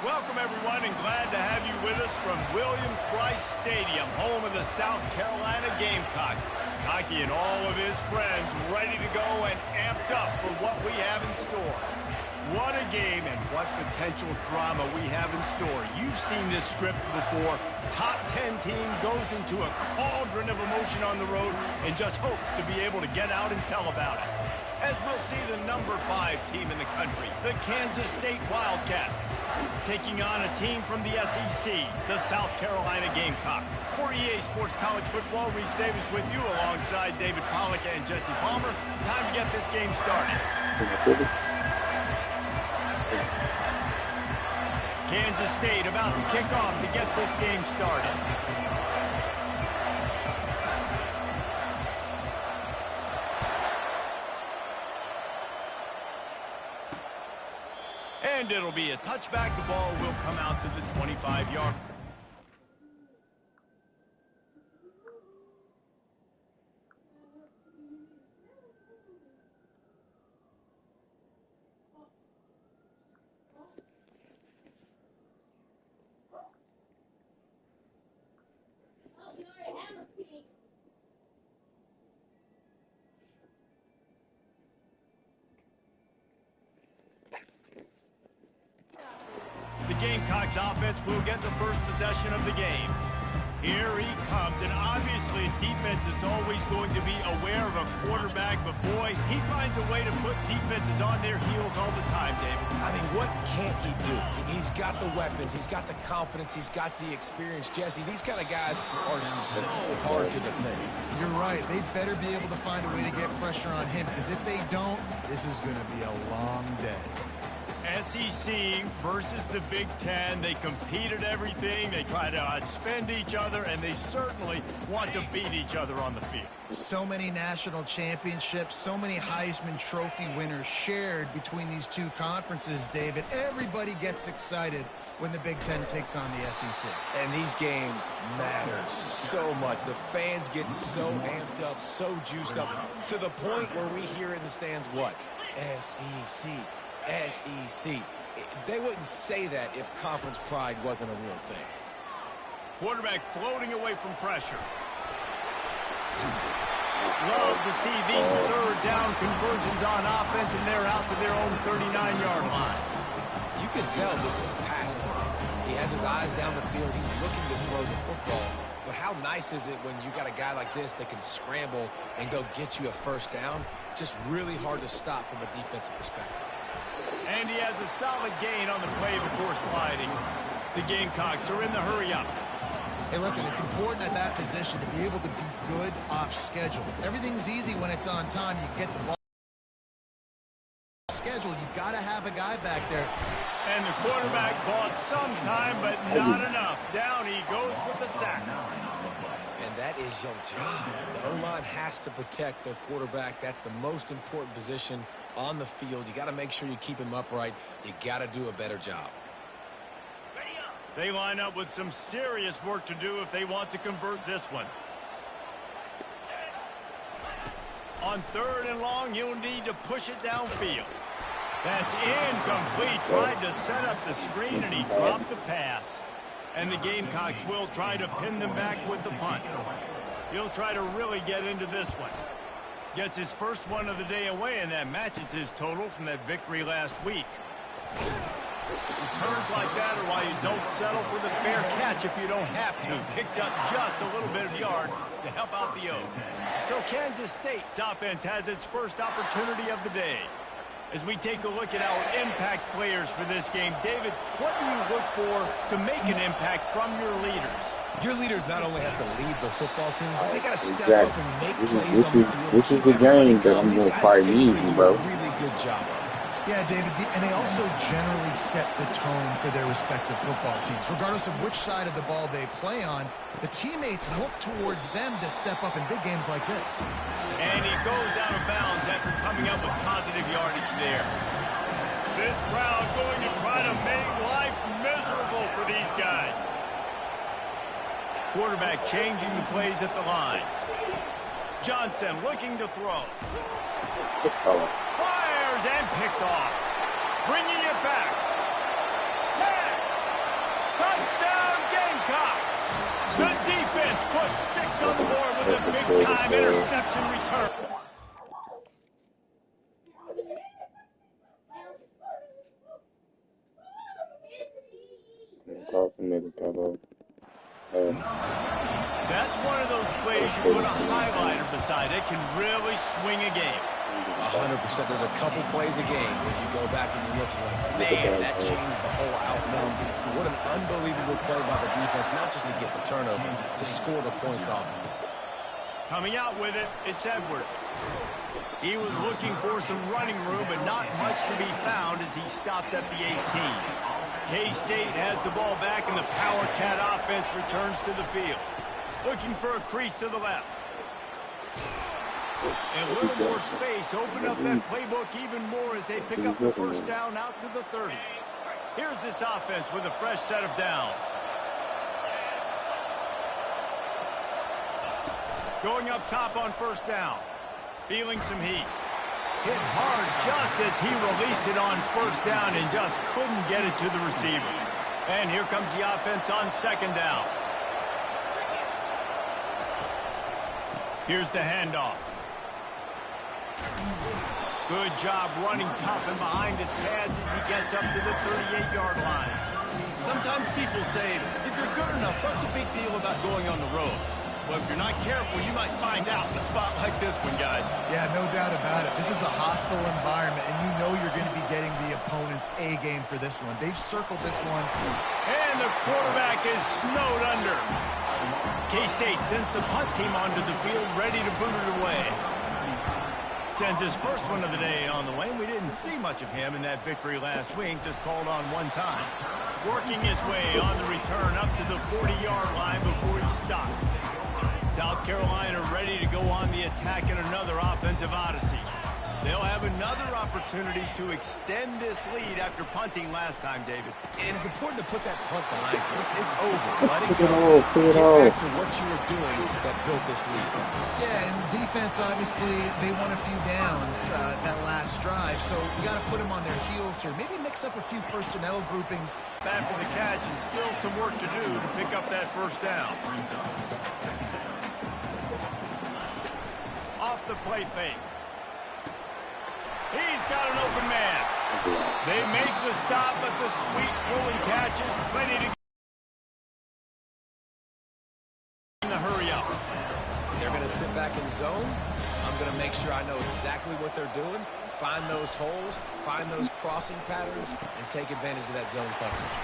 Welcome, everyone, and glad to have you with us from Williams-Brice Stadium, home of the South Carolina Gamecocks. Hockey and all of his friends ready to go and amped up for what we have in store. What a game and what potential drama we have in store. You've seen this script before. Top 10 team goes into a cauldron of emotion on the road and just hopes to be able to get out and tell about it. As we'll see the number 5 team in the country, the Kansas State Wildcats, taking on a team from the SEC, the South Carolina Gamecocks. For EA Sports College Football, Reese Davis with you alongside David Pollack and Jesse Palmer. Time to get this game started. Kansas State about to kick off to get this game started. And it'll be a touchback. The ball will come out to the 25-yard. The Gamecocks offense will get the first possession of the game. Here he comes, and obviously defense is always going to be aware of a quarterback, but boy, he finds a way to put defenses on their heels all the time, David. I mean, what can't he do? He's got the weapons, he's got the confidence, he's got the experience. Jesse, these kind of guys are so hard to defend. You're right. They better be able to find a way to get pressure on him, because if they don't, this is going to be a long day. SEC versus the Big Ten. They compete at everything. They try to outspend each other, and they certainly want to beat each other on the field. So many national championships, so many Heisman Trophy winners shared between these two conferences, David. Everybody gets excited when the Big Ten takes on the SEC. And these games matter so much. The fans get so amped up, so juiced up, to the point where we hear in the stands, what? SEC. SEC. They wouldn't say that if conference pride wasn't a real thing. Quarterback floating away from pressure. Love to see these third down conversions on offense, and they're out to their own 39-yard line. You can tell this is a pass play. He has his eyes down the field. He's looking to throw the football. But how nice is it when you got a guy like this that can scramble and go get you a first down? It's just really hard to stop from a defensive perspective. And he has a solid gain on the play before sliding. The Gamecocks are in the hurry-up. Hey, listen, it's important at that position to be able to be good off schedule. Everything's easy when it's on time. You get the ball schedule. You've got to have a guy back there. And the quarterback bought some time, but not enough. Down he goes with the sack. And that is your job. The O-line has to protect their quarterback. That's the most important position on the field. You got to make sure you keep him upright. You got to do a better job. They line up with some serious work to do if they want to convert this one. On 3rd and long, he'll need to push it downfield. That's incomplete. Tried to set up the screen, and he dropped the pass. And the Gamecocks will try to pin them back with the punt. He'll try to really get into this one. Gets his first one of the day away, and that matches his total from that victory last week. Returns like that are why you don't settle for the fair catch if you don't have to. Picks up just a little bit of yards to help out the O's. So Kansas State's offense has its first opportunity of the day. As we take a look at our impact players for this game, David, what do you look for to make an impact from your leaders? Your leaders not only have to lead the football team, but they got to step up and make plays on the field. This is the game that I'm going to fight easy, bro. Really good job. Yeah, David, and they also generally set the tone for their respective football teams. Regardless of which side of the ball they play on, the teammates look towards them to step up in big games like this. And he goes out of bounds after coming up with positive yardage there. This crowd going to try to make life miserable for these guys. Quarterback changing the plays at the line. Johnson looking to throw. Fires and picked off. Bringing it back. 10. Cox. The defense puts 6 on the board with a big-time interception return. Kevo. That's one of those plays you put a highlighter beside it, can really swing a game. 100%. There's a couple plays a game when you go back and you look like, man, that changed the whole outcome. What an unbelievable play by the defense, not just to get the turnover, to score the points off. Coming out with it, it's Edwards. He was looking for some running room, but not much to be found as he stopped at the 18. K-State has the ball back, and the Power Cat offense returns to the field. Looking for a crease to the left. And a little more space. Open up that playbook even more as they pick up the first down out to the 30. Here's this offense with a fresh set of downs. Going up top on first down. Feeling some heat. Hit hard just as he released it on first down and just couldn't get it to the receiver. And here comes the offense on second down. Here's the handoff. Good job running tough and behind his pads as he gets up to the 38-yard line. Sometimes people say, if you're good enough, what's the big deal about going on the road? Well, if you're not careful, you might find out in a spot like this one, guys. Yeah, no doubt about it. This is a hostile environment, and you know you're going to be getting the opponent's A game for this one. They've circled this one. And the quarterback is snowed under. K-State sends the punt team onto the field, ready to boot it away. Sends his first one of the day on the way. We didn't see much of him in that victory last week, just called on one time. Working his way on the return up to the 40-yard line before he stopped. South Carolina ready to go on the attack in another offensive odyssey. They'll have another opportunity to extend this lead after punting last time, David. And it's important to put that punt behind you. It's over. Let it go. Get back to what you were doing that built this lead. Yeah, and defense, obviously, they won a few downs that last drive, so you got to put them on their heels here. Maybe mix up a few personnel groupings. After the catch, and still some work to do to pick up that first down. Off the play fake. He's got an open man. They make the stop, but the sweet rolling catch is plenty to get in the hurry up. They're going to sit back in zone. I'm going to make sure I know exactly what they're doing, find those holes, find those crossing patterns, and take advantage of that zone coverage.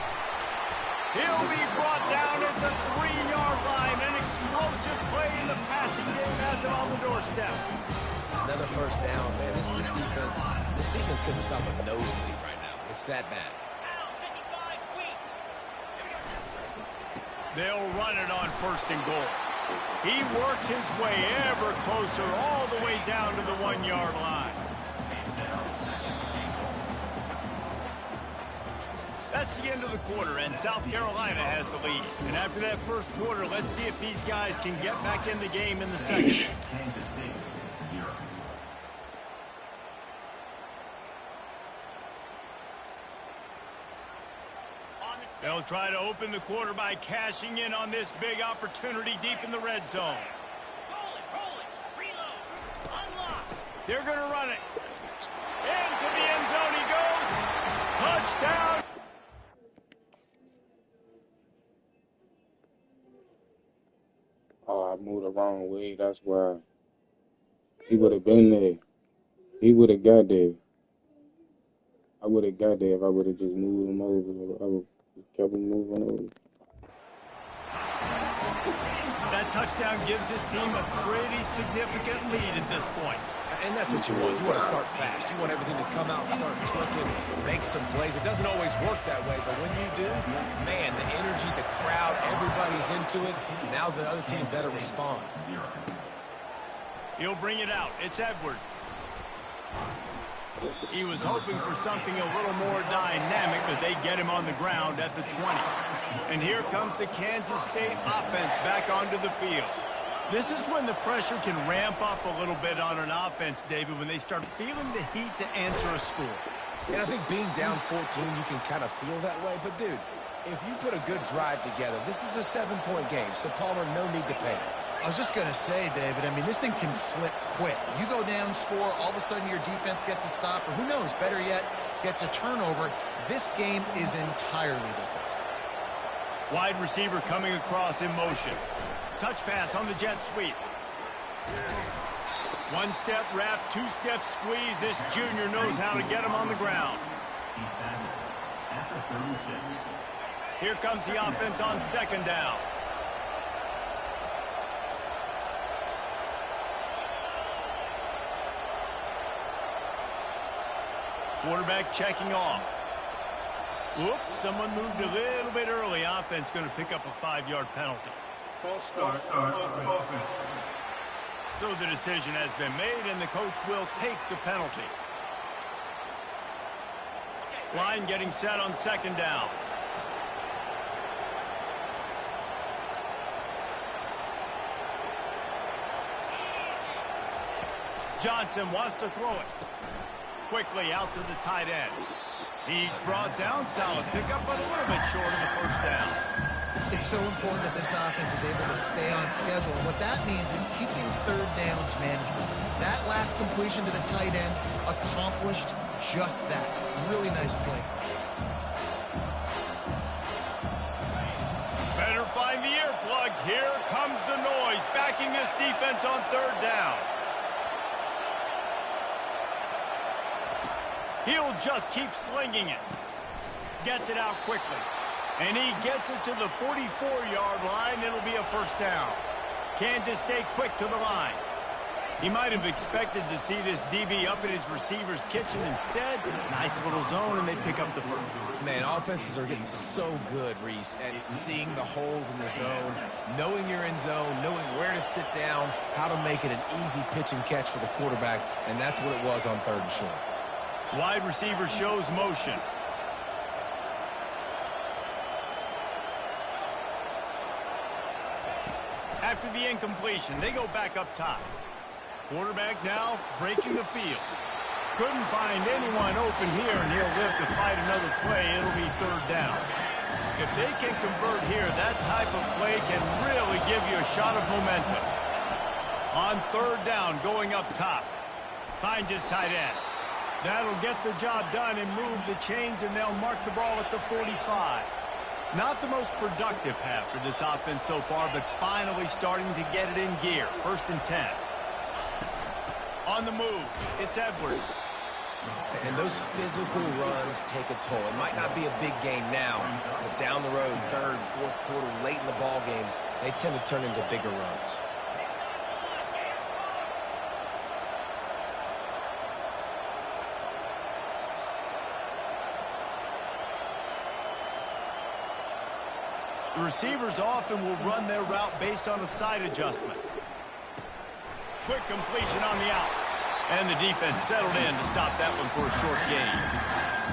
He'll be brought down at the 3-yard line. An explosive play in the passing game has him on the doorstep. Another first down, man. This defense couldn't stop a nosebleed right now. It's that bad. They'll run it on first and goal. He works his way ever closer all the way down to the 1-yard line. That's the end of the quarter, and South Carolina has the lead. And after that first quarter, let's see if these guys can get back in the game in the second. They'll try to open the quarter by cashing in on this big opportunity deep in the red zone. Roll it, reload, unlock. They're going to run it. Into the end zone he goes. Touchdown. Oh, I moved the wrong way. That's why. He would have been there. He would have got there. I would have got there if I would have just moved him over. I would kept him moving over. That touchdown gives this team a pretty significant lead at this point. And that's what you want. You want to start fast. You want everything to come out, start clicking, make some plays. It doesn't always work that way, but when you do, man, the energy, the crowd, everybody's into it. Now the other team better respond. He'll bring it out. It's Edwards. He was hoping for something a little more dynamic, but they get him on the ground at the 20. And here comes the Kansas State offense back onto the field. This is when the pressure can ramp up a little bit on an offense, David, when they start feeling the heat to answer a score. And I think being down 14, you can kind of feel that way. But, dude, If you put a good drive together, this is a 7-point game, so Palmer, no need to panic. I was just going to say, David, I mean, this thing can flip quick. You go down, score, all of a sudden your defense gets a stop, or who knows, better yet, gets a turnover. This game is entirely different. Wide receiver coming across in motion. Touch pass on the jet sweep. One-step wrap, two-step squeeze. This junior knows how to get him on the ground. Here comes the offense on second down. Quarterback checking off. Whoops, someone moved a little bit early. Offense going to pick up a 5-yard penalty. False start offense. So the decision has been made, and the coach will take the penalty. Line getting set on second down. Johnson wants to throw it. Quickly out to the tight end. He's brought down, solid pickup, but a little bit short of the first down. It's so important that this offense is able to stay on schedule. And what that means is keeping third downs manageable. That last completion to the tight end accomplished just that. Really nice play. Better find the earplugs. Here comes the noise, backing this defense on third down. He'll just keep slinging it. Gets it out quickly. And he gets it to the 44-yard line. It'll be a first down. Kansas stay quick to the line. He might have expected to see this DB up in his receiver's kitchen. Instead, nice little zone, and they pick up the first. Man, offenses are getting so good, Reese, at seeing the holes in the zone, knowing you're in zone, knowing where to sit down, how to make it an easy pitch and catch for the quarterback, and that's what it was on third and short. Wide receiver shows motion. After the incompletion, they go back up top. Quarterback now breaking the field. Couldn't find anyone open here, and he'll live to fight another play. It'll be third down. If they can convert here, that type of play can really give you a shot of momentum. On third down, going up top. Finds his tight end. That'll get the job done and move the chains, and they'll mark the ball at the 45. Not the most productive half for this offense so far, but finally starting to get it in gear. First and 10. On the move, it's Edwards. And those physical runs take a toll. It might not be a big game now, but down the road, third, fourth quarter, late in the ball games, they tend to turn into bigger runs. The receivers often will run their route based on a side adjustment. Quick completion on the out. And the defense settled in to stop that one for a short gain.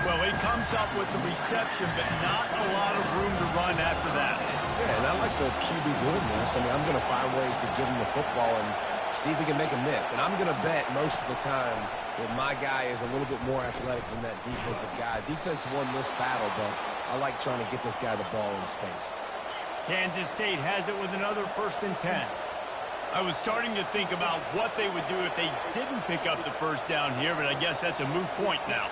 Well, he comes up with the reception, but not a lot of room to run after that. Yeah, and I like the QB doing this. I mean, I'm going to find ways to give him the football and see if he can make a miss. And I'm going to bet most of the time that my guy is a little bit more athletic than that defensive guy. Defense won this battle, but I like trying to get this guy the ball in space. Kansas State has it with another first and 10. I was starting to think about what they would do if they didn't pick up the first down here, but I guess that's a moot point now.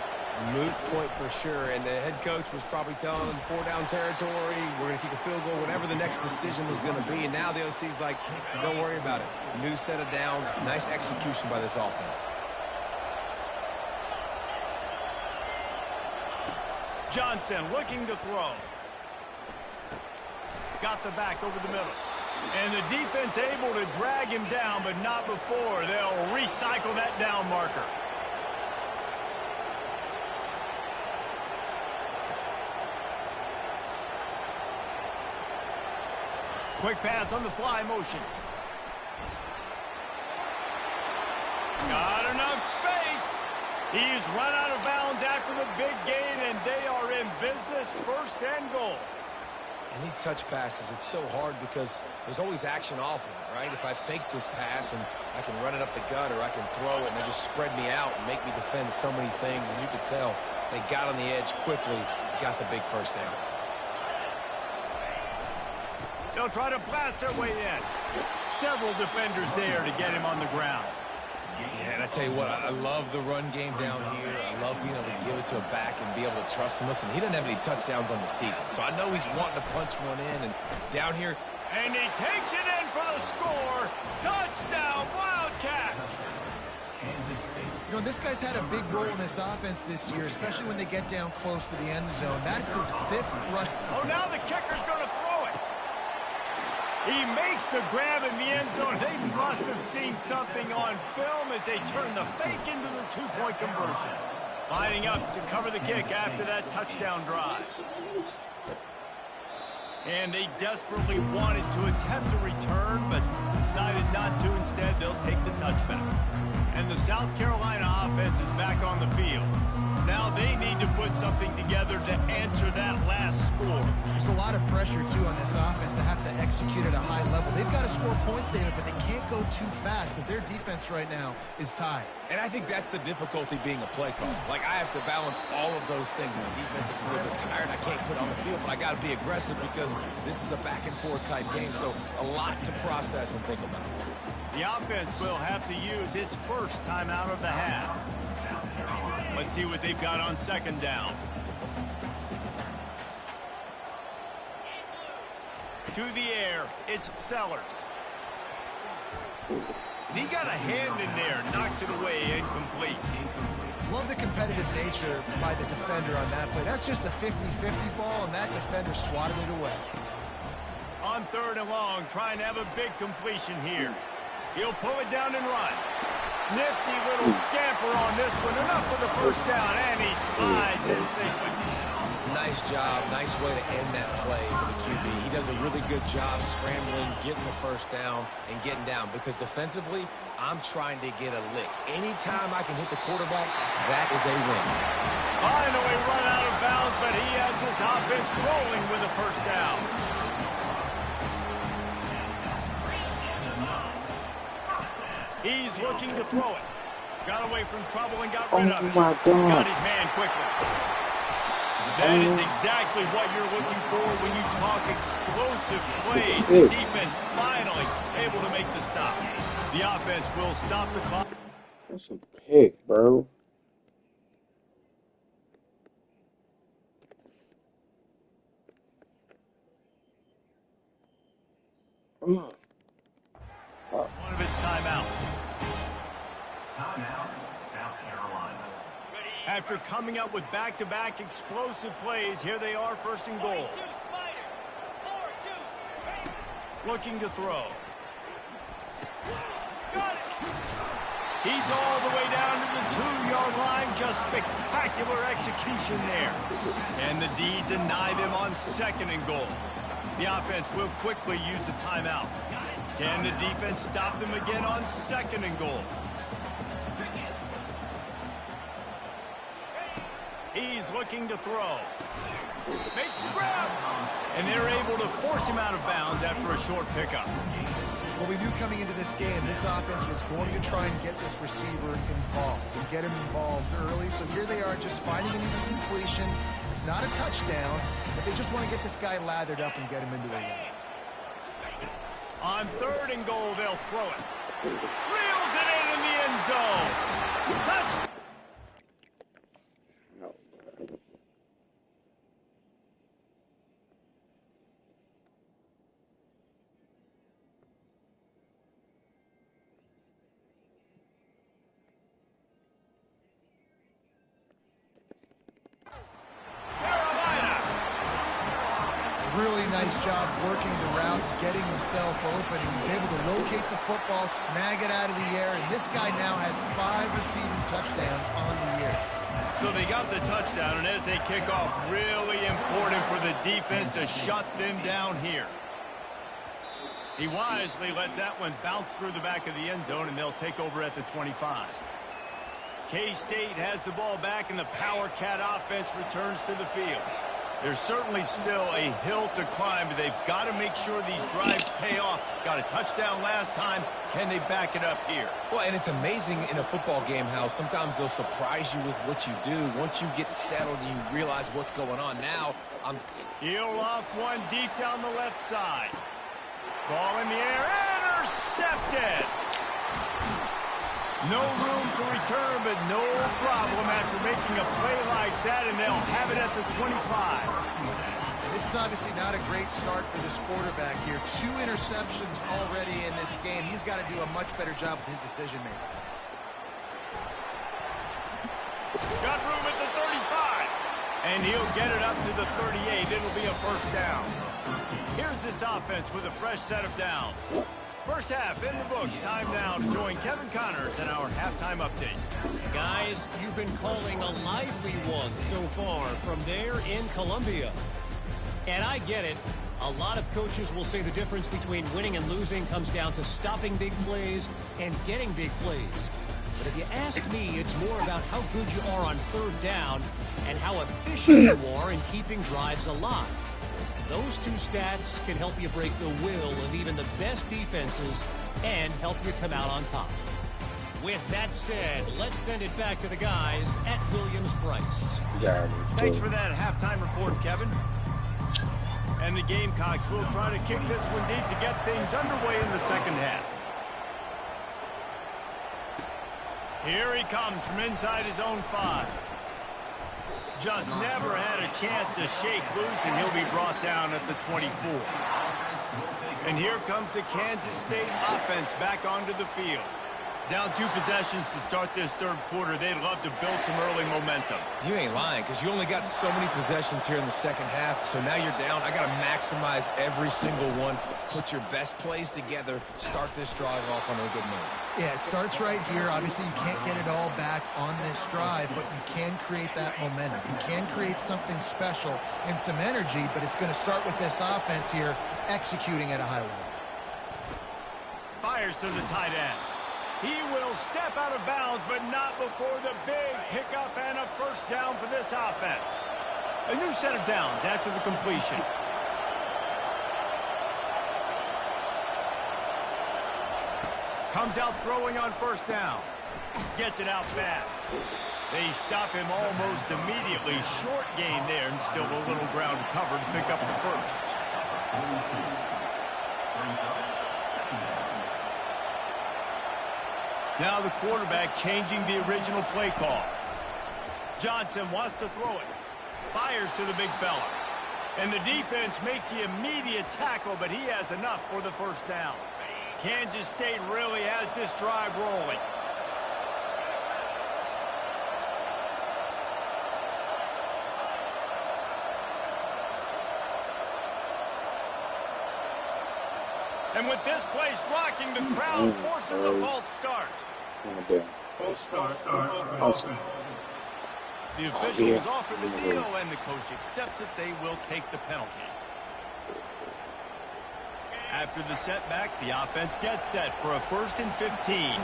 Moot point for sure, and the head coach was probably telling them 4-down territory, we're going to kick a field goal, whatever the next decision was going to be, and now the OC's like, don't worry about it. New set of downs, nice execution by this offense. Johnson looking to throw. Got the back over the middle. And the defense able to drag him down, but not before. They'll recycle that down marker. Quick pass on the fly motion. Got enough space. He's run out of bounds after the big gain, and they are in business, first and goal. And these touch passes, it's so hard because there's always action off of it, right? If I fake this pass and I can run it up the gut or I can throw it and they just spread me out and make me defend so many things, and you could tell they got on the edge quickly, got the big first down. They'll try to blast their way in. Several defenders there to get him on the ground. Yeah, and I tell you what, I love the run game down here. I love being able to give it to a back and be able to trust him. Listen, he doesn't have any touchdowns on the season, so I know he's wanting to punch one in. And down here, and he takes it in for the score. Touchdown, Wildcats. You know, this guy's had a big role in this offense this year, especially when they get down close to the end zone. That's his 5th rush. Oh, now the kicker's going to throw it. He makes the grab in the end zone. They must have seen something on film as they turn the fake into the two-point conversion. Lining up to cover the kick after that touchdown drive. And they desperately wanted to attempt a return, but decided not to. Instead, they'll take the touchback. And the South Carolina offense is back on the field. Now they need to put something together to answer that last score. There's a lot of pressure, too, on this offense to have to execute at a high level. They've got to score points, David, but they can't go too fast because their defense right now is tied. and I think that's the difficulty being a play caller. Like, I have to balance all of those things. My defense is a little bit tired. I can't put on the field, but I got to be aggressive because this is a back-and-forth type game, so a lot to process and think about. The offense will have to use its first timeout of the half. Let's see what they've got on second down. To the air, it's Sellers. He got a hand in there, knocks it away, incomplete. Love the competitive nature by the defender on that play. That's just a 50-50 ball, and that defender swatted it away. On third and long, trying to have a big completion here. He'll pull it down and run. Nifty little scamper on this one. Enough for the first down, and he slides in safely. Nice job. Nice way to end that play for the QB. He does a really good job scrambling, getting the first down, and getting down. Because defensively, I'm trying to get a lick. Anytime I can hit the quarterback, that is a win. Finally run out of bounds, but he has this offense rolling with a first down. He's looking to throw it. Got away from trouble and got rid of it. My God. Got his man quickly. That is exactly what you're looking for when you talk explosive plays. The defense finally able to make the stop. The offense will stop the clock. That's a pick, bro. One of his timeouts. Timeout, South Carolina. After coming up with back-to-back explosive plays, here they are, first and goal. Looking to throw. Got it. He's all the way down to the 2-yard line. Just spectacular execution there. And the D deny them on second and goal. The offense will quickly use a timeout. Can the defense stop them again on second and goal? He's looking to throw. Makes the grab. And they're able to force him out of bounds after a short pickup. Well, we knew coming into this game, this offense was going to try and get this receiver involved and get him involved early. So here they are just finding an easy completion. It's not a touchdown, but they just want to get this guy lathered up and get him into a run. On third and goal, they'll throw it. Reels it in the end zone. Touchdown. Really nice job working the route, getting himself open. He was able to locate the football, snag it out of the air, and this guy now has 5 receiving touchdowns on the year. So they got the touchdown, and as they kick off, really important for the defense to shut them down here. He wisely lets that one bounce through the back of the end zone, and they'll take over at the 25. K-State has the ball back, and the Power Cat offense returns to the field. There's certainly still a hill to climb, but they've got to make sure these drives pay off. Got a touchdown last time. Can they back it up here? Well, and it's amazing in a football game how sometimes they'll surprise you with what you do. Once you get settled and you realize what's going on now, He'll off one deep down the left side. Ball in the air, intercepted. No room to return, but no problem after making a play like that, and they'll have it at the 25. This is obviously not a great start for this quarterback here. 2 interceptions already in this game. He's got to do a much better job with his decision-making. Got room at the 35. And he'll get it up to the 38. It'll be a first down. Here's this offense with a fresh set of downs. First half in the books. Time now to join Kevin Connors in our halftime update. Guys, you've been calling a lively one so far from there in Columbia. And I get it. A lot of coaches will say the difference between winning and losing comes down to stopping big plays and getting big plays. But if you ask me, it's more about how good you are on third down and how efficient you are in keeping drives alive. Those 2 stats can help you break the will of even the best defenses and help you come out on top. With that said, let's send it back to the guys at Williams-Brice. Thanks for that halftime report, Kevin. And the Gamecocks will try to kick this one deep to get things underway in the second half. Here he comes from inside his own 5. Just never had a chance to shake loose, and he'll be brought down at the 24. And here comes the Kansas State offense back onto the field. Down 2 possessions to start this third quarter. They'd love to build some early momentum. You ain't lying, because you only got so many possessions here in the second half, so now you're down. I got to maximize every single one. Put your best plays together. Start this drive off on a good note. Yeah, it starts right here. Obviously, you can't get it all back on this drive, but you can create that momentum. You can create something special and some energy, but it's going to start with this offense here executing at a high level. Fires to the tight end. He will step out of bounds, but not before the big pickup and a first down for this offense. A new set of downs after the completion. Comes out throwing on first down. Gets it out fast. They stop him almost immediately. Short gain there, and still a little ground to cover to pick up the first. Now the quarterback changing the original play call. Johnson wants to throw it. Fires to the big fella. And the defense makes the immediate tackle, but he has enough for the first down. Kansas State really has this drive rolling. And with this place rocking, the crowd forces a false start. False start. Awesome. The officials offer the deal, and the coach accepts it. They will take the penalty. After the setback, the offense gets set for a 1st and 15.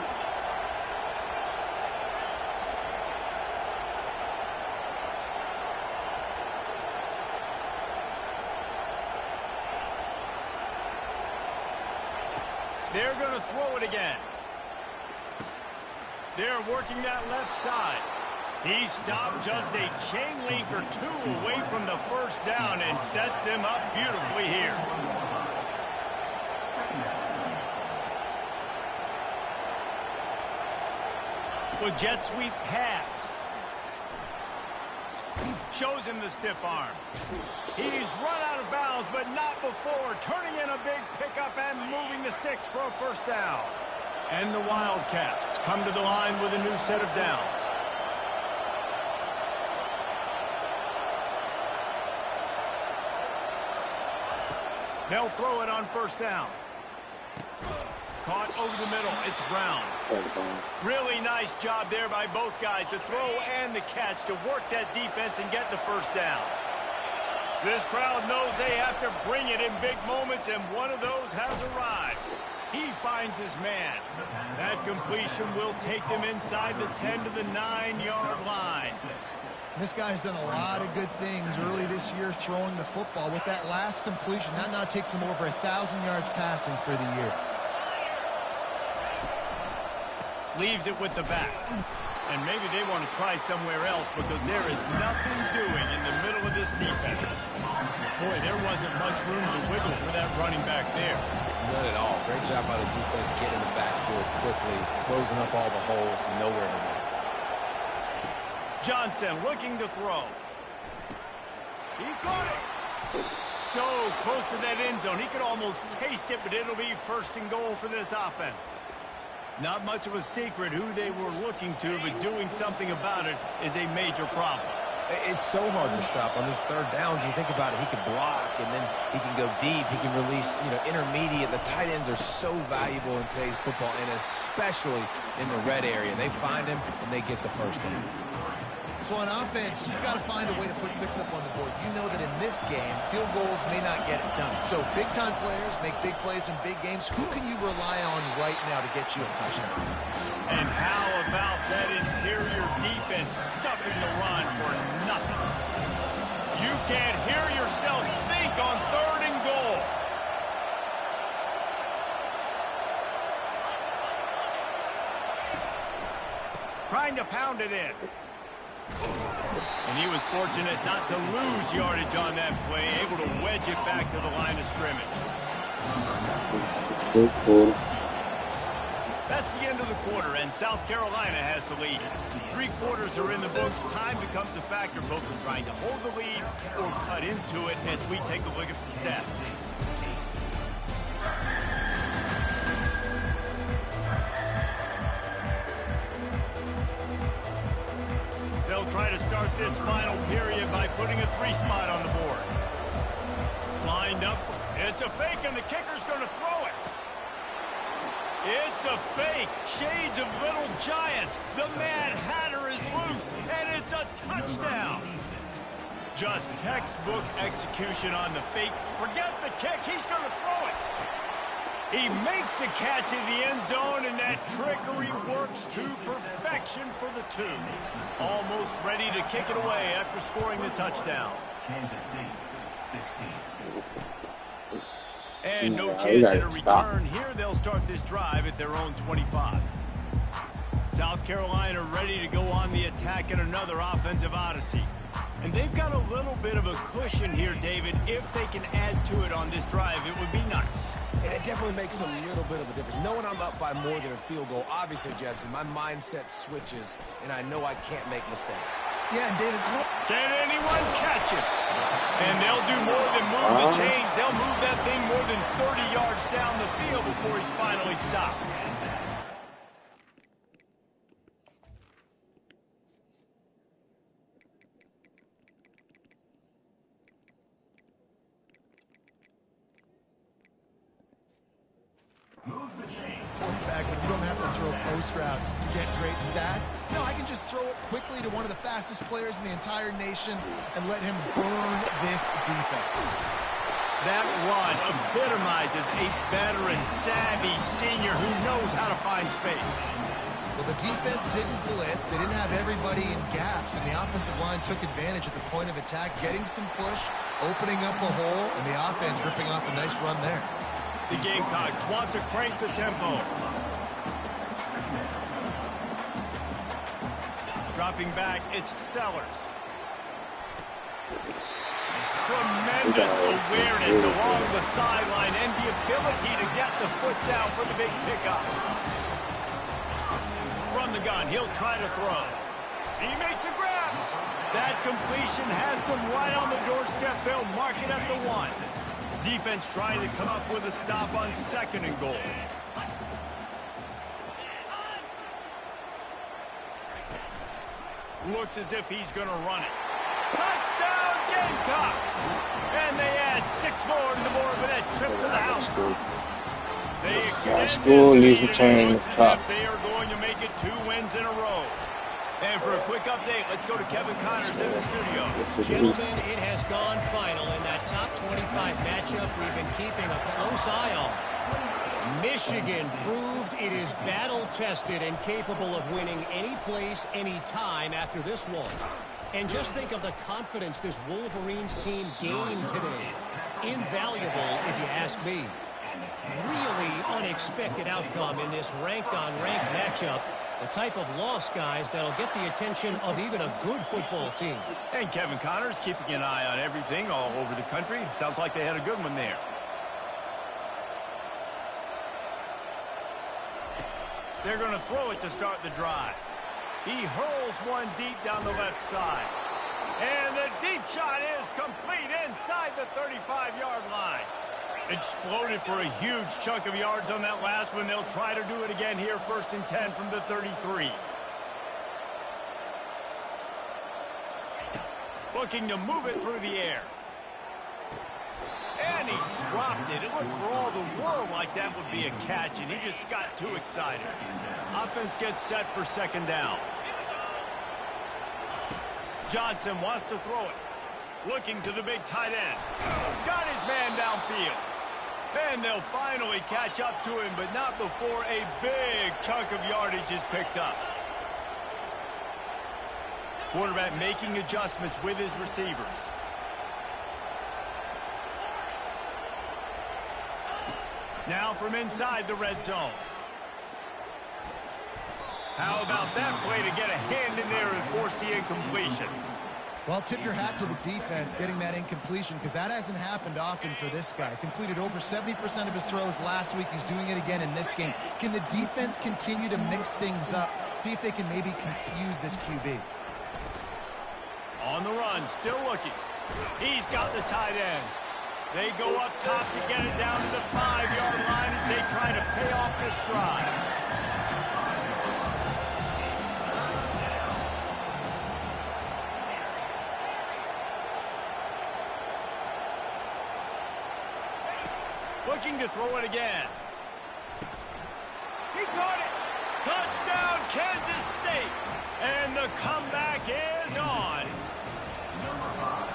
They're going to throw it again. They're working that left side. He stopped just a chain link or 2 away from the first down and sets them up beautifully here. With jet sweep pass. Shows him the stiff arm. He's run out of bounds, but not before turning in a big pickup and moving the sticks for a first down. And the Wildcats come to the line with a new set of downs. They'll throw it on first down. Caught over the middle. It's Brown. Really nice job there by both guys to throw and the catch to work that defense and get the first down. This crowd knows they have to bring it in big moments, and one of those has arrived. He finds his man. That completion will take them inside the 10 to the 9-yard line. This guy's done a lot of good things early this year throwing the football. With that last completion, that now takes him over 1,000 yards passing for the year. Leaves it with the back. And maybe they want to try somewhere else because there is nothing doing in the middle of this defense. Boy, there wasn't much room to wiggle for that running back there. None at all. Great job by the defense getting in the backfield quickly, closing up all the holes, nowhere to run. Johnson looking to throw. He caught it. So close to that end zone. He could almost taste it, but it'll be 1st and goal for this offense. Not much of a secret who they were looking to, but doing something about it is a major problem. It's so hard to stop on these 3rd downs. You think about it, he can block, and then he can go deep. He can release, intermediate. The tight ends are so valuable in today's football, and especially in the red area. They find him, and they get the 1st down. So on offense, you've got to find a way to put 6 up on the board. You know that in this game, field goals may not get it done. So big-time players make big plays in big games. Who can you rely on right now to get you a touchdown? And how about that interior defense stuffing the run for nothing? You can't hear yourself think on 3rd and goal. Trying to pound it in. And he was fortunate not to lose yardage on that play, able to wedge it back to the line of scrimmage. That's the end of the quarter, and South Carolina has the lead. 3 quarters are in the books. Time becomes a factor, both in trying to hold the lead or cut into it as we take a look at the stats. They'll try to start this final period by putting a 3 spot on the board. Lined up. It's a fake, and the kicker's going to throw it. It's a fake. Shades of Little Giants. The Mad Hatter is loose, and it's a touchdown. Just textbook execution on the fake. Forget the kick. He's going to throw it. He makes the catch in the end zone, and that trickery works to perfection for the 2. Almost ready to kick it away after scoring the touchdown. And no chance at a return here. They'll start this drive at their own 25. South Carolina ready to go on the attack in another offensive odyssey. And they've got a little bit of a cushion here, David. If they can add to it on this drive, it would be nice. And it definitely makes a little bit of a difference. Knowing I'm up by more than a field goal, obviously, Jesse, my mindset switches, and I know I can't make mistakes. Yeah, and David, can anyone catch it? And they'll do more than move the chains. They'll move that thing more than 30 yards down the field before he's finally stopped. quarterback when you don't have to throw post routes to get great stats. No, I can just throw it quickly to one of the fastest players in the entire nation and let him burn this defense. That run epitomizes a veteran, savvy senior who knows how to find space. Well, the defense didn't blitz. They didn't have everybody in gaps, and the offensive line took advantage at the point of attack, getting some push, opening up a hole, and the offense ripping off a nice run there. The Gamecocks want to crank the tempo. Dropping back, it's Sellers. Tremendous awareness along the sideline and the ability to get the foot down for the big pickup. From the gun, he'll try to throw. He makes a grab. That completion has them right on the doorstep. They'll mark it at the 1. Defense trying to come up with a stop on 2nd and goal. Looks as if he's going to run it. Touchdown, Gamecocks! And they add 6 more to the board for that trip to the house. They extend this lead, and it looks as if they are going to make it 2 wins in a row. And for a quick update, let's go to Kevin Connors in the studio. Gentlemen, it has gone final in that top 25 matchup we've been keeping a close eye on. Michigan proved it is battle-tested and capable of winning any place, any time after this one. And just think of the confidence this Wolverines team gained today. Invaluable, if you ask me. Really unexpected outcome in this ranked-on-ranked matchup. The type of loss, guys, that'll get the attention of even a good football team. And Kevin Connors keeping an eye on everything all over the country. Sounds like they had a good one there. They're going to throw it to start the drive. He hurls one deep down the left side. And the deep shot is complete inside the 35-yard line. Exploded for a huge chunk of yards on that last one. They'll try to do it again here, 1st and 10 from the 33. Looking to move it through the air. And he dropped it. It looked for all the world like that would be a catch, and he just got too excited. Offense gets set for 2nd down. Johnson wants to throw it. Looking to the big tight end. Got his man downfield. And they'll finally catch up to him, but not before a big chunk of yardage is picked up. Quarterback making adjustments with his receivers. Now from inside the red zone. How about that play to get a hand in there and force the incompletion? Well, tip your hat to the defense getting that incompletion, because that hasn't happened often for this guy. Completed over 70% of his throws last week. He's doing it again in this game. Can the defense continue to mix things up? See if they can maybe confuse this QB. On the run, still looking. He's got the tight end. They go up top to get it down to the 5-yard line as they try to pay off this drive. Looking to throw it again. He caught it. Touchdown, Kansas State. And the comeback is on.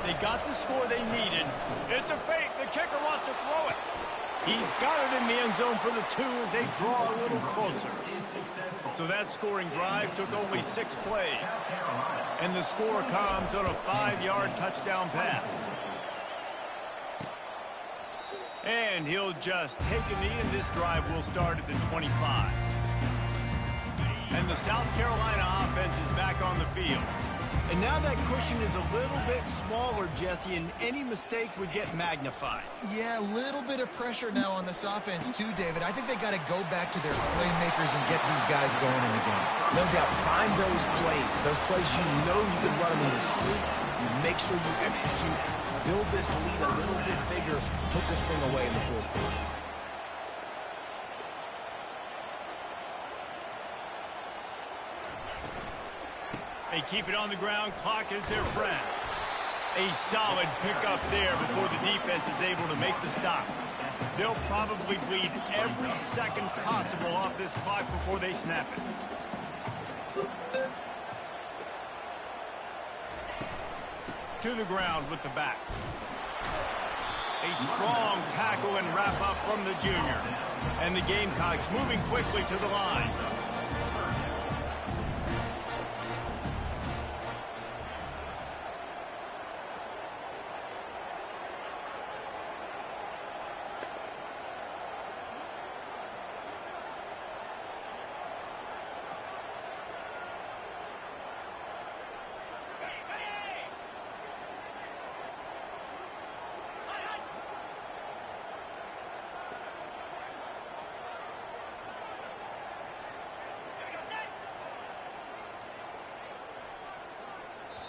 They got the score they needed. It's a fake. The kicker wants to throw it. He's got it in the end zone for the 2 as they draw a little closer. So that scoring drive took only 6 plays. And the score comes on a 5-yard touchdown pass. And he'll just take a knee, and this drive will start at the 25. And the South Carolina offense is back on the field. And now that cushion is a little bit smaller, Jesse, and any mistake would get magnified. Yeah, a little bit of pressure now on this offense too, David. I think they got to go back to their playmakers and get these guys going in the game. No doubt. Find those plays you know you can run them in your sleep. You make sure you execute. Build this lead a little bit bigger. Put this thing away in the 4th quarter. They keep it on the ground. Clock is their friend. A solid pickup there before the defense is able to make the stop. They'll probably bleed every second possible off this clock before they snap it. To the ground with the back. A strong tackle and wrap up from the junior. And the Gamecocks moving quickly to the line.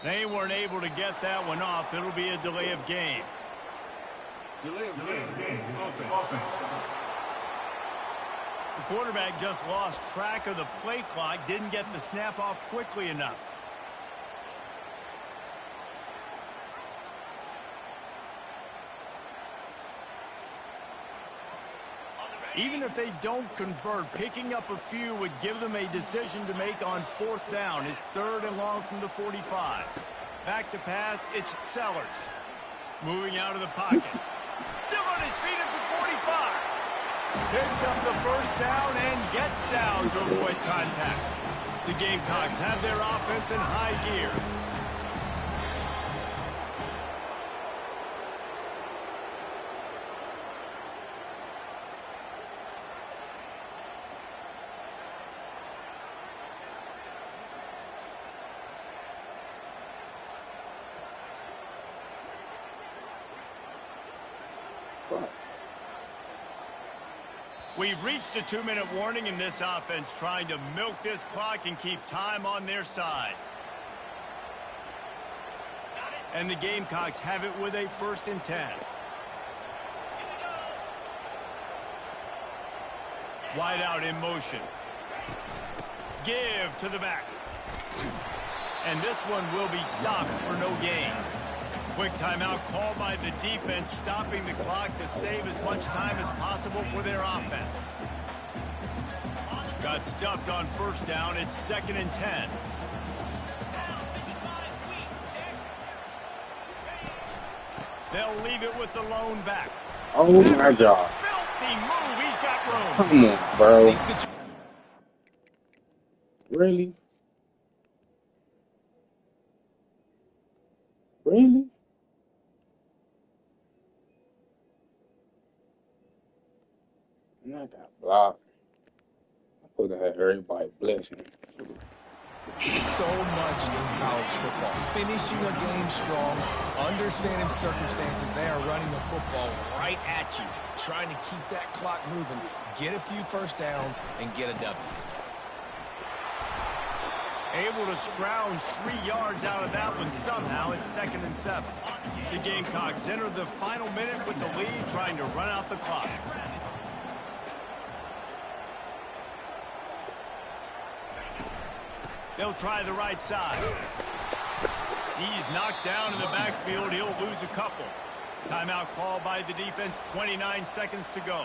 They weren't able to get that one off. It'll be a delay of game. Delay of game. Offense. The quarterback just lost track of the play clock, didn't get the snap off quickly enough. Even if they don't convert, picking up a few would give them a decision to make on 4th down. It's 3rd and long from the 45. Back to pass, it's Sellers. Moving out of the pocket. Still on his feet at the 45. Picks up the 1st down and gets down to avoid contact. The Gamecocks have their offense in high gear. Fuck. We've reached a 2-minute warning in this offense, trying to milk this clock and keep time on their side. And the Gamecocks have it with a 1st and 10. Wide out in motion. Give to the back. And this one will be stopped for no gain. Quick timeout called by the defense, stopping the clock to save as much time as possible for their offense. Got stuffed on 1st down. It's 2nd and 10. They'll leave it with the lone back. Oh my God. Filthy move. He's got room. Come on, bro. Really? Really? And I got blocked. I supposed to have everybody blessing. So much in college football. Finishing a game strong, understanding circumstances. They are running the football right at you, trying to keep that clock moving, get a few 1st downs, and get a W. Able to scrounge 3 yards out of that one somehow. It's 2nd and 7. The Gamecocks enter the final minute with the lead, trying to run out the clock. They'll try the right side. He's knocked down in the backfield. He'll lose a couple. Timeout called by the defense. 29 seconds to go.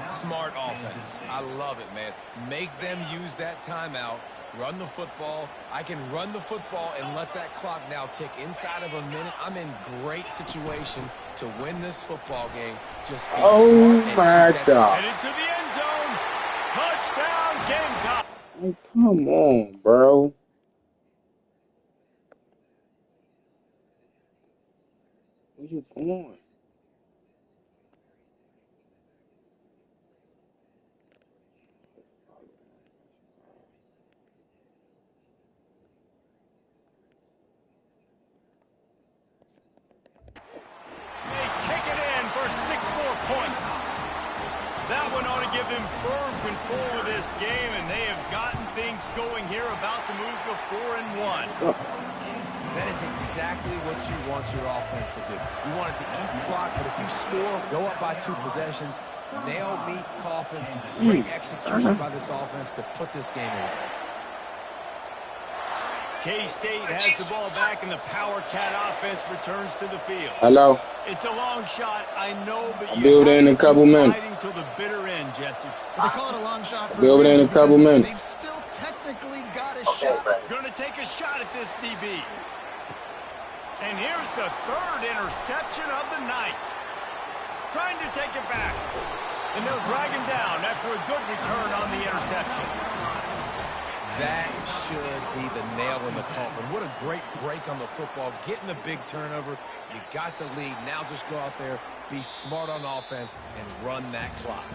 Smart offense. I love it, man. Make them use that timeout. Run the football. I can run the football and let that clock now tick inside of a minute. I'm in great situation to win this football game. Just be smart. My God. Headed to the end zone. Touchdown, Gamecock. Like, come on, bro. Where you going? They take it in for 6 more points. That one ought to give them firm control of this game, and they have gotten things going here, about to move to 4 and 1. That is exactly what you want your offense to do. You want it to eat clock, but if you score, go up by 2 possessions, nail, meet, coffin. Great execution by this offense to put this game away. K-State has the ball back, and the Power Cat offense returns to the field. Hello? It's a long shot, I know, but you Build in a couple minutes. fighting till the bitter end, Jesse. They call it a long shot for Build in a couple because minutes. They've still technically got a shot. Going to take a shot at this DB. And here's the 3rd interception of the night. Trying to take it back. And they'll drag him down after a good return on the interception. That should be the nail in the coffin. What a great break on the football. Getting the big turnover. You got the lead. Now just go out there, be smart on offense, and run that clock.